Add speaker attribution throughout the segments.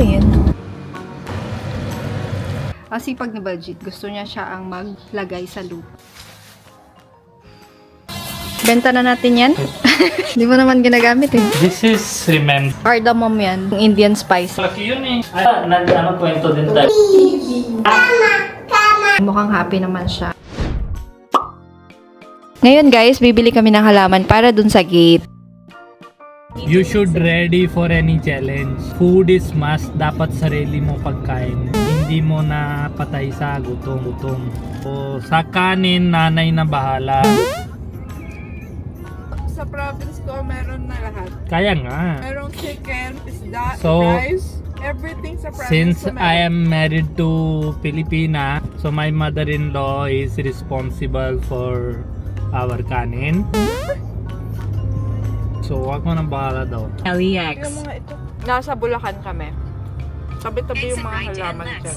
Speaker 1: yan? Kasi pag na-budget, gusto niya siya ang maglagay sa loop. Benta na natin yan. Hindi mo naman ginagamit eh.
Speaker 2: This is remember.
Speaker 1: Cardamom yan. Yung Indian spice.
Speaker 2: Laki yun eh. Ano kwento din tayo.
Speaker 1: Mukhang happy naman siya. Ngayon guys, bibili kami ng halaman para dun sa gate.
Speaker 2: You should ready for any challenge. Food is must. Dapat sarili mo pagkain. Hindi mo na patay sa gutom. O sa kanin, nanay na bahala.
Speaker 3: Sa province ko, meron na lahat.
Speaker 2: Kaya nga.
Speaker 3: Merong chicken, isda,
Speaker 2: So,
Speaker 3: rice, everything sa province
Speaker 2: Since
Speaker 3: ko meron.
Speaker 2: I am married to Filipina, so my mother-in-law is responsible for our kanin. So, wag mo nang bahala daw.
Speaker 3: Yung mga ito. Nasa Bulacan kami. Tabi-tabi yung mga halaman dyan.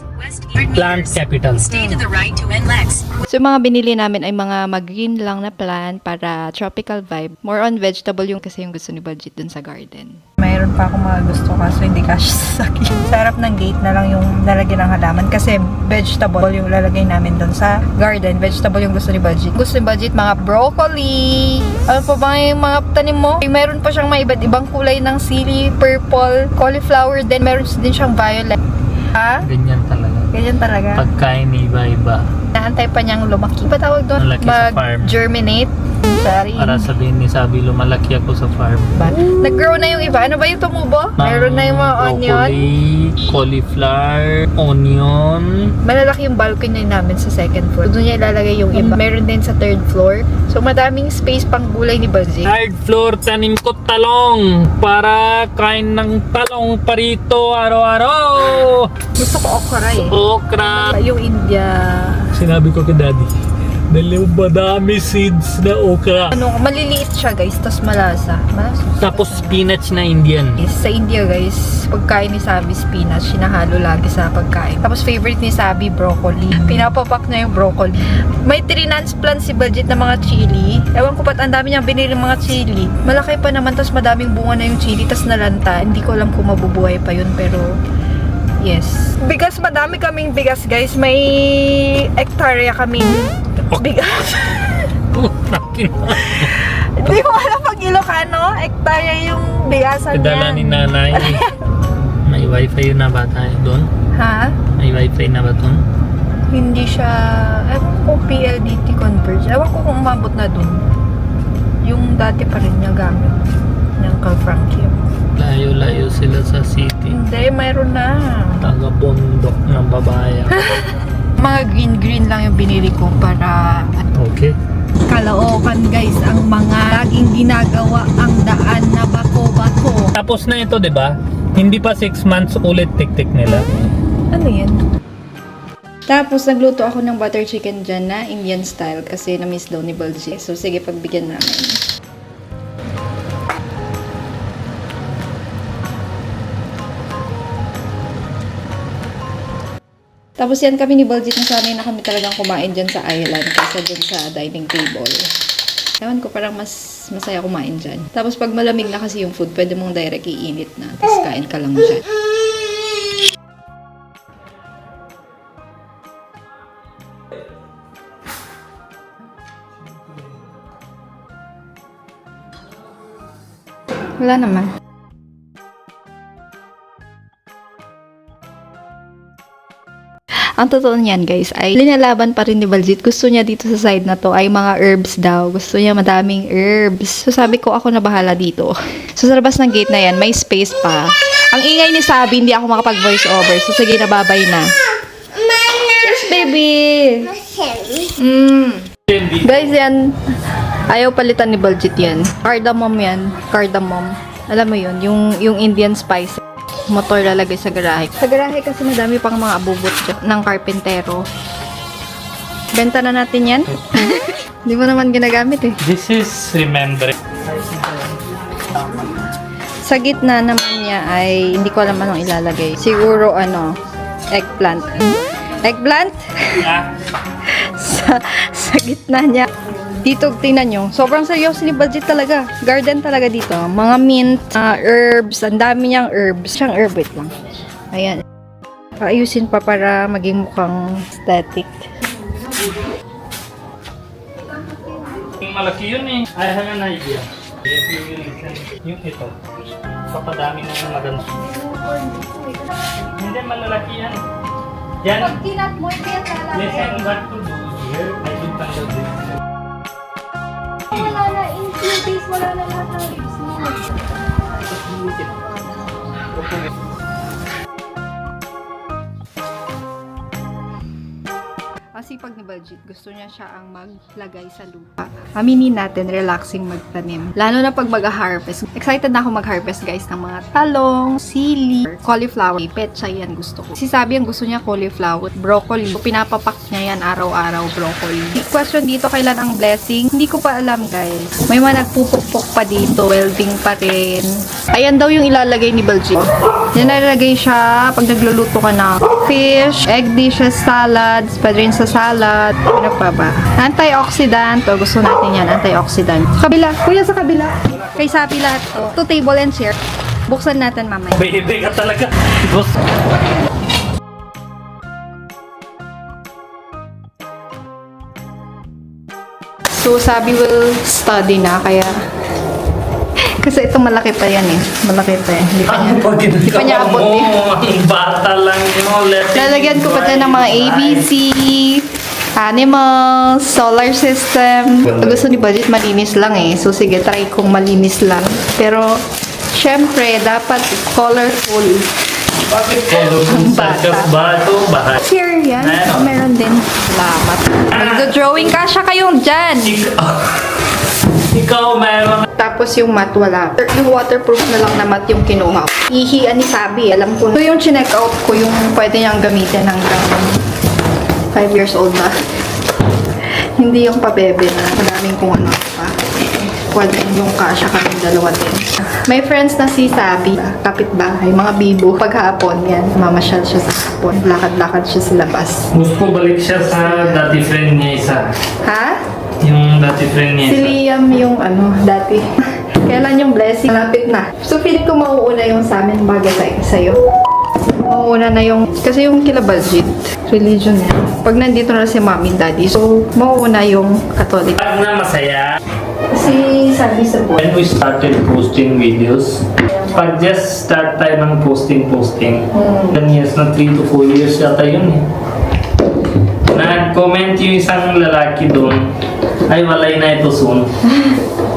Speaker 2: Plant capital.
Speaker 4: Stay to the right to NLEX.
Speaker 1: So, mga binili namin ay mga mag-green lang na plant para tropical vibe. More on vegetable yung kasi yung gusto ni Budget dun sa garden. Mayroon pa akong mga gusto kaso hindi kasya sa sakin. Sa harap ng gate na lang yung lalagyan ng halaman kasi vegetable yung lalagay namin dun sa garden. Vegetable yung gusto ni Budget. Gusto ni Budget mga broccoli. Ano pa ba yung mga tanim mo? Mayroon pa siyang mga iba't ibang kulay ng sili, purple, cauliflower, then meron din siyang violet. Ha?
Speaker 2: Ganyan talaga.
Speaker 1: Ganyan talaga.
Speaker 2: Pagkain iba-iba.
Speaker 1: Naantay pa niyang lumaki. Ba tawag doon?
Speaker 2: Malaki sa farm.
Speaker 1: Mag-germinate. Sorry.
Speaker 2: Para sabihin ni Sabi, lumalaki ako sa farm.
Speaker 1: Ba? Nag-grow na yung iba. Ano ba yung tumubo? Meron na yung mga onion.
Speaker 2: Broccoli, cauliflower, onion.
Speaker 1: Malalaki yung balcony namin sa second floor. Doon niya ilalagay yung iba. Meron din sa third floor. So, madaming space pang gulay ni Budget.
Speaker 2: Third floor, tanim ko talong para kain ng talong parito araw-araw.
Speaker 1: Gusto ko okra eh.
Speaker 2: Okra.
Speaker 1: Yung India.
Speaker 2: Sinabi ko kay Daddy, dahil madami seeds na okra.
Speaker 1: Ano, maliliit siya guys. Tapos malasa. Malasa.
Speaker 2: Tapos spinach na Indian.
Speaker 1: Sa India guys, pagkain ni Sabi spinach, sinahalo lagi sa pagkain. Tapos favorite ni Sabi, broccoli. Pinapapak na yung broccoli. May transplant si Budget na mga chili. Ewan ko ba't ang dami niyang binili mga chili. Malaki pa naman, tapos madaming bunga na yung chili, tapos nalanta. Hindi ko alam kung mabubuhay pa yun, pero yes. Bigas, madami kaming bigas guys. May hektarya kaming bigas. Hindi mo alam pag Ilocano, hektarya yung bigasan
Speaker 2: Kadala ni
Speaker 1: niyan.
Speaker 2: nanay. May wifi na ba tayo doon?
Speaker 1: Ha?
Speaker 2: May wifi na ba doon?
Speaker 1: Hindi siya, ewan ko PLDT converge. Ewan ko kung umabot na dun. Yung dati pa rin niya gamit. Yung Cal Frankie.
Speaker 2: Layo-layo sila sa city.
Speaker 1: Hindi, mayroon na.
Speaker 2: Taga-bundok ng babae.
Speaker 1: Mga green-green lang yung binili ko para
Speaker 2: Okay.
Speaker 1: Caloocan guys. Ang mga laging ginagawa ang daan na bako-bako.
Speaker 2: Tapos na ito, di ba? Hindi pa 6 months ulit tik-tik nila.
Speaker 1: Ano yan? Tapos, nagluto ako ng butter chicken dyan na Indian style kasi na-miss daw ni Balji. So, sige, pagbigyan namin. Tapos yan kami ni Balji, nasanay na kami talagang kumain dyan sa island kaysa dyan sa dining table. Ewan ko, parang mas masaya kumain dyan. Tapos pag malamig na kasi yung food, pwede mong direct iinit na. Tapos kain ka lang dyan. Wala naman. Ang totoo niyan guys ay linalaban pa rin ni Baljit. Gusto niya dito sa side na to ay mga herbs daw. Gusto niya madaming herbs. So sabi ko ako na bahala dito. So sa labas ng gate na yan may space pa. Ang ingay ni Sabi hindi ako makapag voice over. So sige nababay na. Yes baby. Guys yan. Ayaw palitan ni Baljit yan. Cardamom yan. Cardamom. Alam mo yun. Yung Indian spice. Motor lalagay sa garahe. Sa garahe kasi madami pang mga abubot ng karpentero. Benta na natin yan. Hindi mo naman ginagamit eh.
Speaker 2: This is remember.
Speaker 1: Sa gitna naman niya ay hindi ko alam anong ilalagay. Siguro eggplant. Eggplant?
Speaker 2: Ah,
Speaker 1: sa gitna niya. Dito, tingnan nyo. Sobrang seryoso ni Budget talaga. Garden talaga dito. Mga mint, herbs. Ang dami niyang herbs. Siyang herb, wait lang. Ayan. Ayusin pa para maging mukhang aesthetic.
Speaker 2: Malaki yun eh. I have an idea. If you will listen, yung ito. Papadami na yung maganto. Hindi, malalaki yan. Yan.
Speaker 1: Pag kinap mo, hindi yan
Speaker 2: Listen what to do here. I will tanggal this.
Speaker 1: Wala na, in few days, wala na lahat ng lips mo. Kasi pag ni Baljeet, gusto niya siya ang maglagay sa lupa. Aminin natin, relaxing magtanim. Lalo na pag mag-harvest. Excited na ako mag-harvest guys ng mga talong, sili, cauliflower, pechay yan gusto ko. Si Sabi ang gusto niya cauliflower, broccoli. Pinapapak niya yan araw-araw, broccoli. Question dito, kailan ang blessing? Hindi ko pa alam guys. May mga nagpupukpok pa dito, welding pa rin. Ayan daw yung ilalagay ni Baljeet. Nilalagay siya pag nagluluto ka na fish, egg dishes, salads, pwede rin sa salad. Ano pa ba? Antioxidant. O, gusto natin yan. Antioxidant. Kabila. Kuya, sa kabila. Kay Sabi lahat to. To table and share. Buksan natin mamaya.
Speaker 2: Baby ka talaga. Boss.
Speaker 1: So, Sabi will study na. Kaya kasi ito malaki pa yan eh. Malaki pa yan. Hindi pa niya abot eh.
Speaker 2: Ang bata lang yun.
Speaker 1: Lalagyan ko pa dyan ng mga ABC, animals, solar system. Gusto ni Baljeet malinis lang eh. So sige, try kong malinis lang. Pero, syempre, dapat colorful.
Speaker 2: Bakit colorful circus ba ito? Bahay.
Speaker 1: Here yan.
Speaker 2: Meron.
Speaker 1: Meron din. Salamat. Nagdo-drawing ka siya kayong dyan.
Speaker 2: Ikaw meron.
Speaker 1: Tapos yung mat wala. Yung waterproof na lang na mat yung kinuha. Ihian ni Sabi. Alam ko. So yung chinek out ko yung pwede niyang gamitin hanggang 5 years old na. Hindi yung pabebe na madaming kung ano pa. Pwede yung kasya kaming dalawa din. May friends na si Sabi. Kapitbahay. Mga bibo. Paghapon yan. Mamasyal siya sa hapon. Lakad-lakad siya sa labas.
Speaker 2: Gusto balik siya sa dati friend niya isa.
Speaker 1: Ha?
Speaker 2: Yung dati friend niya
Speaker 1: Si
Speaker 2: isa.
Speaker 1: Liam yung dati. Kailan yung blessing? Malapit na. So, feeling ko mauuna yung sa amin bagay sa'yo. Mauuna na yung, kasi yung kila Baljeet, religion niya. Pag nandito na si mommy and daddy, so, mauuna yung Catholic.
Speaker 2: Pag na masaya,
Speaker 1: Kasi Sabi sa buhay.
Speaker 2: when we started posting videos, pag just start tayo ng posting, 10 years na 3 to 4 years yata yun eh. Nag-comment yung isang lalaki doon, ay walay na ito soon.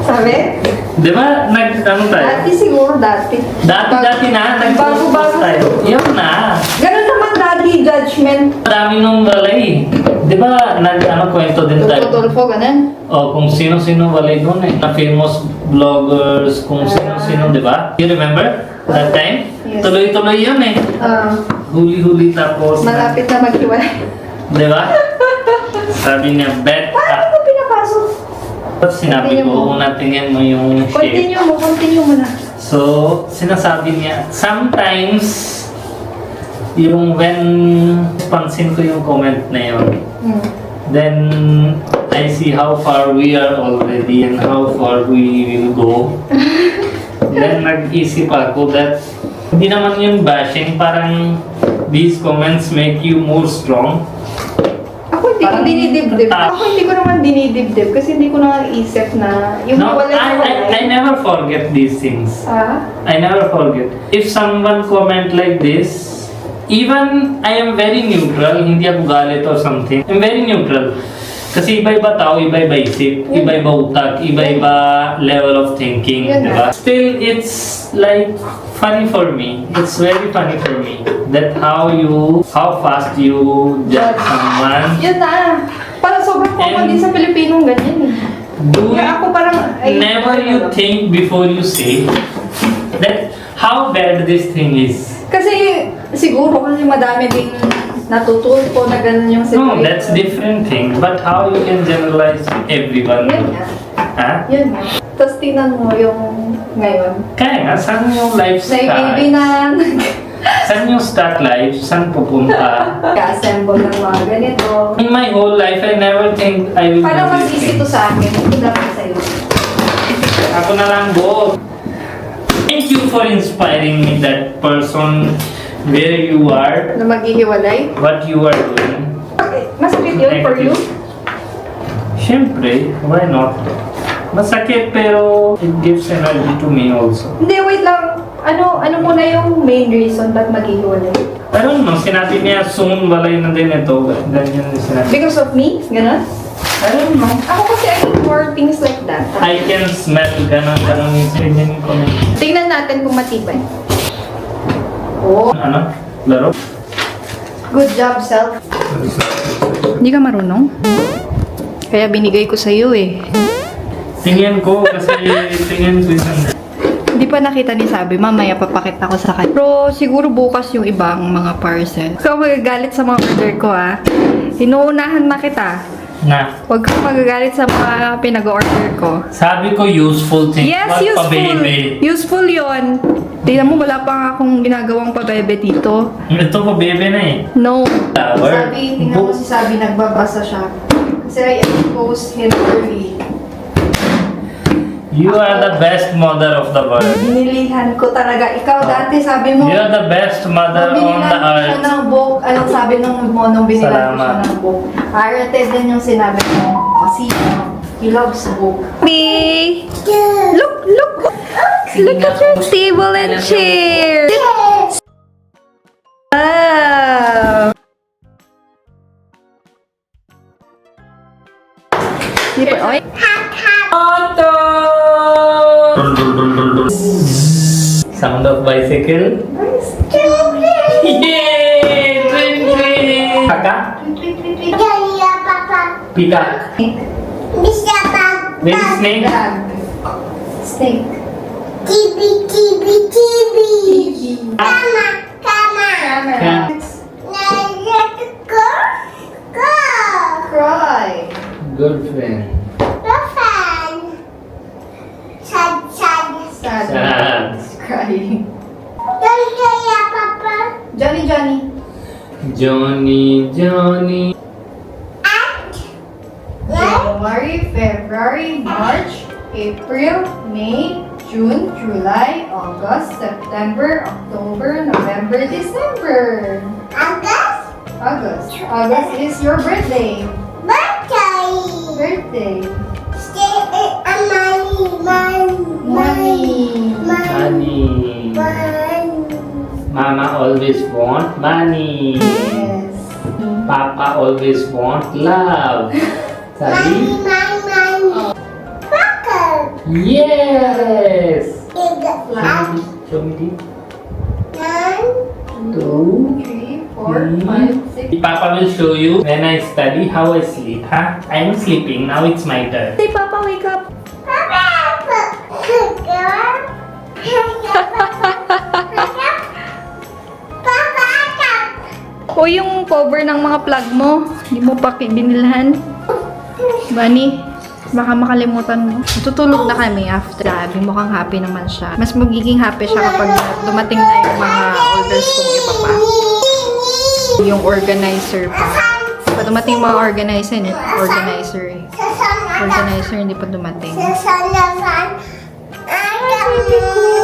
Speaker 1: Sabi?
Speaker 2: Di ba? Ano tayo?
Speaker 1: Dati siguro, dati.
Speaker 2: Dati na, nag-post
Speaker 1: Bago-bago.
Speaker 2: tayo. Yun na.
Speaker 1: Ganun naman dati, judgment.
Speaker 2: Madami nung walay. Di ba, kwento din tayo?
Speaker 1: Tulfo, ganun.
Speaker 2: O, kung sino-sino walay doon eh. Na famous vloggers, kung sino-sino, di ba? You remember? That time?
Speaker 1: Yes.
Speaker 2: Tuloy-tuloy yun eh. Huli-huli tapos.
Speaker 1: Malapit na maghiwalay.
Speaker 2: Di ba? Sabi niya, bet
Speaker 1: Paano
Speaker 2: ka.
Speaker 1: ko pinapasok?
Speaker 2: Tapos sinabi
Speaker 1: Continue mo.
Speaker 2: ko, kung natingin mo yung shape.
Speaker 1: Continue mo na.
Speaker 2: So, sinasabi niya, sometimes, yung when pansin ko yung comment na yun, then I see how far we are already and how far we will go. Then nag-isip ako that hindi naman yun bashing, parang these comments make you more strong.
Speaker 1: Ako hindi ko
Speaker 2: Parang
Speaker 1: dinidibdib.
Speaker 2: tap.
Speaker 1: Ako hindi ko naman dinidibdib kasi hindi ko naisip na yung
Speaker 2: No,
Speaker 1: wala
Speaker 2: I never forget these things. I never forget. If someone comment like this, even I am very neutral, hindi ako galit or something. I'm very neutral. Kasi iba-iba tao, iba-iba isip, iba-iba utak, iba-iba level of thinking,
Speaker 1: Yun
Speaker 2: di ba? Still, it's like funny for me. It's very funny for me that how fast you judge someone.
Speaker 1: Yun na. Parang sobrang common
Speaker 2: And-
Speaker 1: din sa Pilipinong ganyan eh.
Speaker 2: Do
Speaker 1: Kaya ako parang...
Speaker 2: never you think before you say that how bad this thing is.
Speaker 1: Kasi siguro kasi madami ding natutulpo na ganun yung
Speaker 2: No, that's different thing. But how you can generalize everyone?
Speaker 1: Yun nga.
Speaker 2: Ha?
Speaker 1: Yun nga. Tapos tingnan mo yung ngayon.
Speaker 2: Kaya nga, saan yung life
Speaker 1: Na yung baby
Speaker 2: start?
Speaker 1: na
Speaker 2: Saan yung start life? Saan pupunta?
Speaker 1: ka-assemble ng mga ganito.
Speaker 2: In my whole life, I never think I will
Speaker 1: Parang
Speaker 2: do
Speaker 1: mas
Speaker 2: this
Speaker 1: easy to
Speaker 2: thing.
Speaker 1: sa akin. Ito dapat sa'yo.
Speaker 2: Ako na lang, go. Thank you for inspiring me that person where you are,
Speaker 1: Na maghihiwalay?
Speaker 2: what you are doing.
Speaker 1: Masakit yun for you?
Speaker 2: Siyempre, why not? Masakit pero it gives energy to me also.
Speaker 1: Hindi, wait lang. Ano muna yung main reason ba't maghihiwalay?
Speaker 2: I don't know, sinabi niya soon walay na din ito. Ganyan yung sinabi.
Speaker 1: Because of me? Ganon?
Speaker 2: I don't know.
Speaker 1: Ako kasi I need more things like that.
Speaker 2: I can smell ganon yung ganyan yung comment.
Speaker 1: Tingnan natin kung matibay. Oh,
Speaker 2: Ano? Laro?
Speaker 1: good job, self. Hindi ka marunong? Kaya binigay ko sa'yo eh.
Speaker 2: Tingin ko kasi tingin ko yung
Speaker 1: Hindi pa nakita ni Sabi, mamaya papakita ko sa kanya. Pero siguro bukas yung ibang mga parcel. So magagalit sa mga order ko ah. Inuunahan na kita.
Speaker 2: na.
Speaker 1: Huwag kang magagalit sa mga pinag-order ko.
Speaker 2: Sabi ko useful thing.
Speaker 1: Yes,
Speaker 2: What
Speaker 1: useful.
Speaker 2: pa baby?
Speaker 1: Useful yun. Tingnan mo, wala pa nga akong ginagawang pabebe dito.
Speaker 2: Ito pa baby na eh.
Speaker 1: No.
Speaker 2: Flower.
Speaker 1: Sabi, tingnan mo si Sabi, nagbabasa siya. Kasi I exposed him early.
Speaker 2: You are the best mother of the world.
Speaker 1: Binilihan ko talaga. Ikaw dati sabi mo,
Speaker 2: You are the best mother on
Speaker 1: binilan
Speaker 2: the
Speaker 1: ko siya
Speaker 2: earth.
Speaker 1: ng book. Anong sabi mo nung binilan ko siya
Speaker 2: Salamat.
Speaker 1: ng book? Arated din yung sinabi mo. Kasi he loves book. Me! Look! Look at your table and chair! Wow! Di ba? Oy!
Speaker 2: Auto! Sound of bicycle. Yay! Twin. Kaka? Pika. Where is snake?
Speaker 1: Bag. Snake. Camera. Cry.
Speaker 2: Good friend.
Speaker 1: Sad.
Speaker 2: Sad.
Speaker 1: Crying. Johnny.
Speaker 2: Johnny.
Speaker 1: January, February, March, April, May, June, July, August, September, October, November, December. August. August is your birthday. Birthday. Money.
Speaker 2: Money. Mama always want money.
Speaker 1: Yes.
Speaker 2: Papa always want love. Sabi? Yes. Show me this. 2,
Speaker 1: 3, 4, 5, 6.
Speaker 2: Papa will show you when I study how I sleep, huh? I am sleeping, now it's my turn.
Speaker 1: Say, Papa, wake up. O yung cover ng mga plug mo, hindi mo pa binilhan. Bunny, baka makalimutan mo. Tutulog na kami after. Sabi, mukhang happy naman siya. Mas magiging happy siya kapag dumating na yung mga orders kong iba pa. Yung organizer pa. Pag dumating yung mga organizer eh. Organizer hindi pa dumating.
Speaker 4: Baby ko.